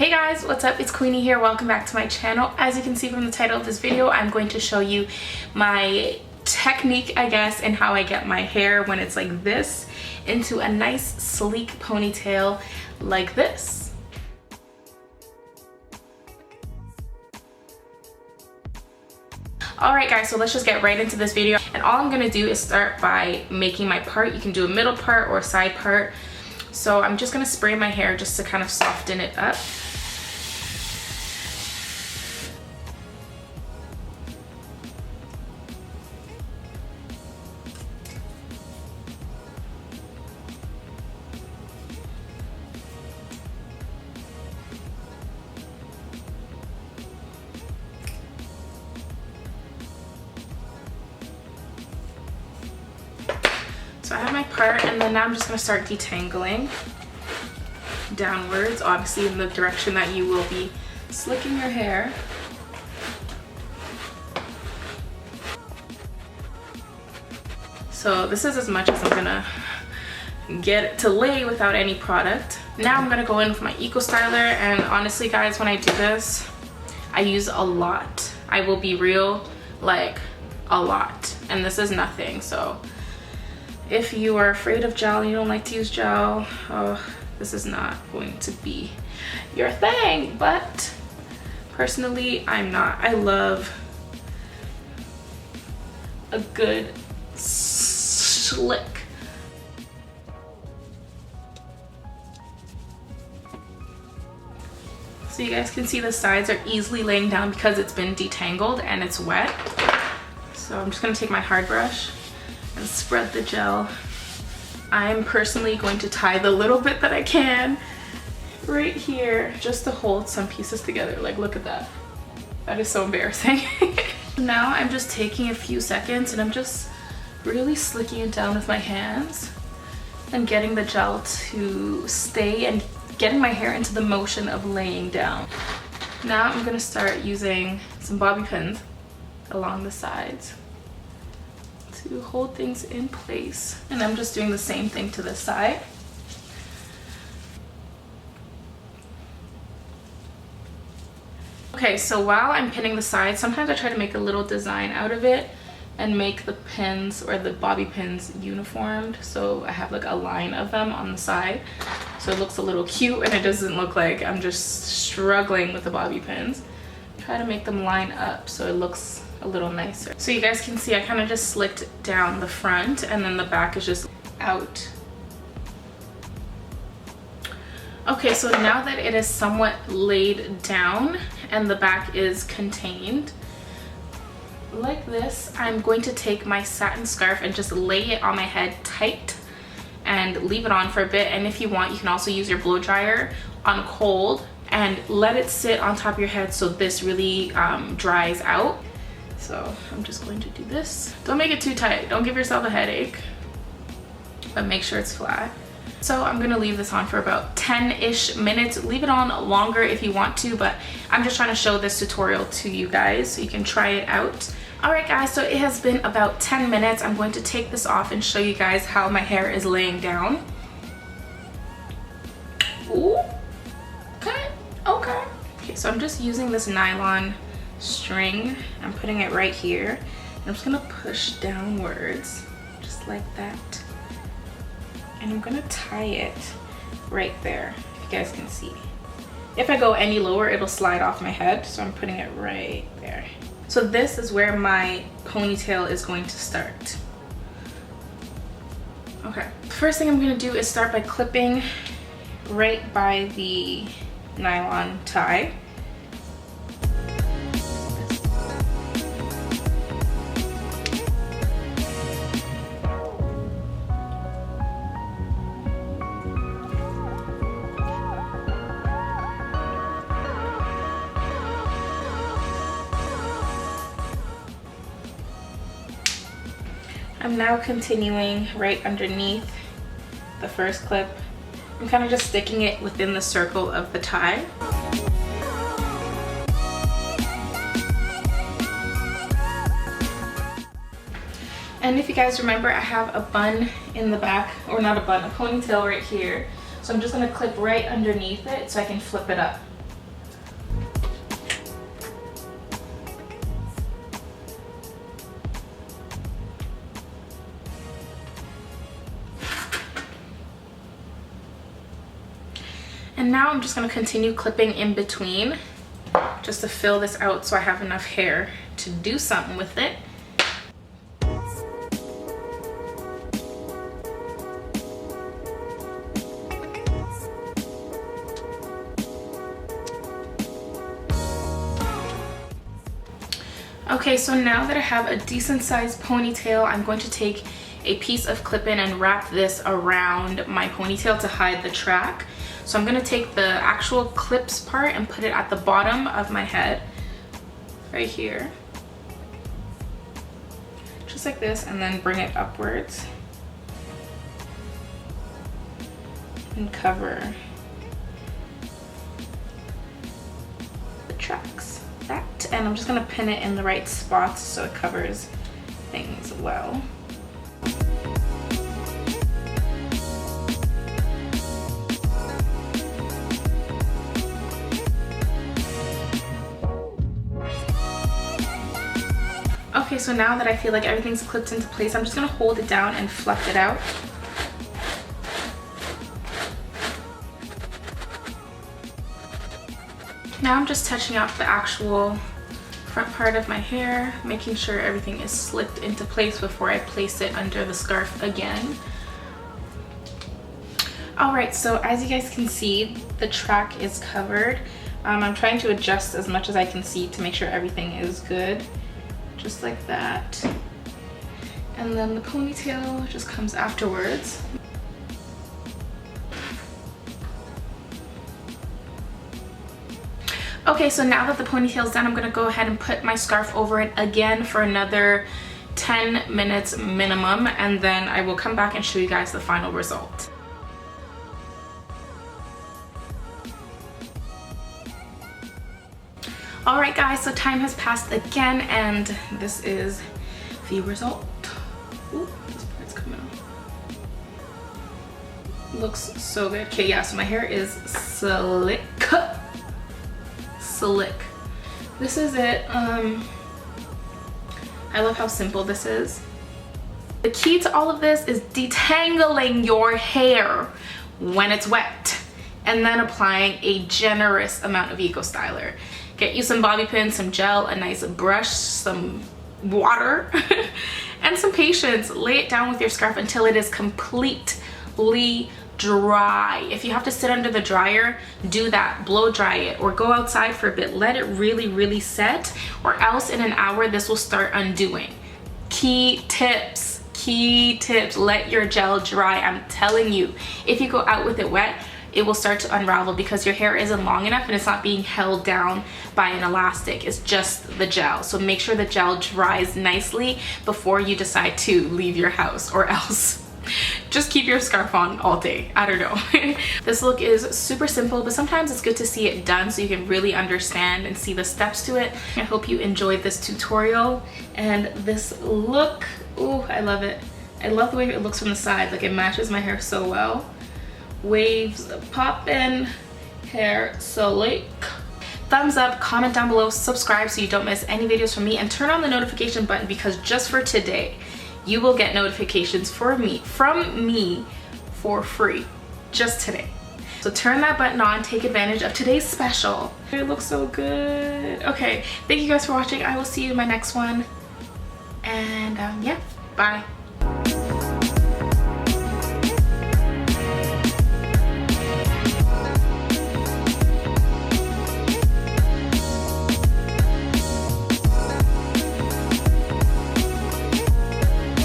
Hey guys, what's up? It's Queenie here. Welcome back to my channel. As you can see from the title of this video, I'm going to show you my technique, I guess, and how I get my hair when it's like this into a nice sleek ponytail like this. Alright guys, so let's just get right into this video. And all I'm going to do is start by making my part. You can do a middle part or a side part. So I'm just going to spray my hair just to kind of soften it up. So I have my part, and then now I'm just going to start detangling downwards, obviously in the direction that you will be slicking your hair. So this is as much as I'm gonna get it to lay without any product. Now I'm gonna go in with my Eco Styler, and honestly guys, when I do this, I use a lot. I will be real, like a lot, and this is nothing. So if you are afraid of gel and you don't like to use gel, this is not going to be your thing. But personally, I'm not. I love a good slick. So you guys can see the sides are easily laying down because it's been detangled and it's wet. So I'm just gonna take my hard brush and spread the gel. I'm personally going to tie the little bit that I can right here just to hold some pieces together. Like, look at that. That is so embarrassing. Now I'm just taking a few seconds and I'm just really slicking it down with my hands and getting the gel to stay and getting my hair into the motion of laying down. Now I'm gonna start using some bobby pins along the sides to hold things in place. And I'm just doing the same thing to this side. Okay, so while I'm pinning the sides, sometimes I try to make a little design out of it and make the pins or the bobby pins uniformed. So I have like a line of them on the side. So it looks a little cute and it doesn't look like I'm just struggling with the bobby pins. Try to make them line up so it looks a little nicer. So you guys can see I kind of just slicked down the front and then the back is just out. Okay, so now that it is somewhat laid down and the back is contained like this, I'm going to take my satin scarf and just lay it on my head tight and leave it on for a bit. And if you want, you can also use your blow dryer on cold and let it sit on top of your head so this really dries out. So I'm just going to do this. Don't make it too tight. Don't give yourself a headache, but make sure it's flat. So I'm gonna leave this on for about 10-ish minutes. Leave it on longer if you want to, but I'm just trying to show this tutorial to you guys so you can try it out. All right guys, so it has been about 10 minutes. I'm going to take this off and show you guys how my hair is laying down. Ooh, okay. Okay, so I'm just using this nylon string. I'm putting it right here. And I'm just gonna push downwards, just like that. And I'm gonna tie it right there, if you guys can see. If I go any lower, it'll slide off my head, so I'm putting it right there. So this is where my ponytail is going to start. Okay, first thing I'm gonna do is start by clipping right by the nylon tie. I'm now continuing right underneath the first clip. I'm kind of just sticking it within the circle of the tie. And if you guys remember, I have a bun in the back, or not a bun, a ponytail right here. So I'm just gonna clip right underneath it so I can flip it up. And now I'm just going to continue clipping in between just to fill this out so I have enough hair to do something with it. Okay, so now that I have a decent sized ponytail, I'm going to take a piece of clip-in and wrap this around my ponytail to hide the track. So I'm going to take the actual clips part and put it at the bottom of my head, right here. Just like this, and then bring it upwards and cover the tracks. That, and I'm just going to pin it in the right spots so it covers things well. Okay, so now that I feel like everything's clipped into place, I'm just going to hold it down and fluff it out. Now I'm just touching up the actual front part of my hair, making sure everything is slicked into place before I place it under the scarf again. Alright, so as you guys can see, the track is covered. I'm trying to adjust as much as I can see to make sure everything is good. Just like that. And then the ponytail just comes afterwards. Okay, so now that the ponytail's done, I'm gonna go ahead and put my scarf over it again for another 10 minutes minimum, and then I will come back and show you guys the final result. Alright guys, so time has passed again, and this is the result. Ooh, this part's coming off. Looks so good. Okay, yeah, so my hair is slick. Slick. This is it. I love how simple this is. The key to all of this is detangling your hair when it's wet and then applying a generous amount of Eco Styler. Get you some bobby pins, some gel, a nice brush, some water, and some patience. Lay it down with your scarf until it is completely dry. If you have to sit under the dryer, do that. Blow dry it or go outside for a bit. Let it really set, or else in an hour this will start undoing. Key tips, let your gel dry. I'm telling you, if you go out with it wet, it will start to unravel because your hair isn't long enough and it's not being held down by an elastic. It's just the gel. So make sure the gel dries nicely before you decide to leave your house, or else just keep your scarf on all day. I don't know. This look is super simple, but sometimes it's good to see it done so you can really understand and see the steps to it. I hope you enjoyed this tutorial and this look. Ooh, I love it. I love the way it looks from the side. Like, it matches my hair so well. Waves poppin', hair slick. Thumbs up, comment down below, subscribe so you don't miss any videos from me, and turn on the notification button because just for today, you will get notifications from me for free, just today. So turn that button on, take advantage of today's special. It looks so good. Okay, thank you guys for watching. I will see you in my next one. And yeah, bye.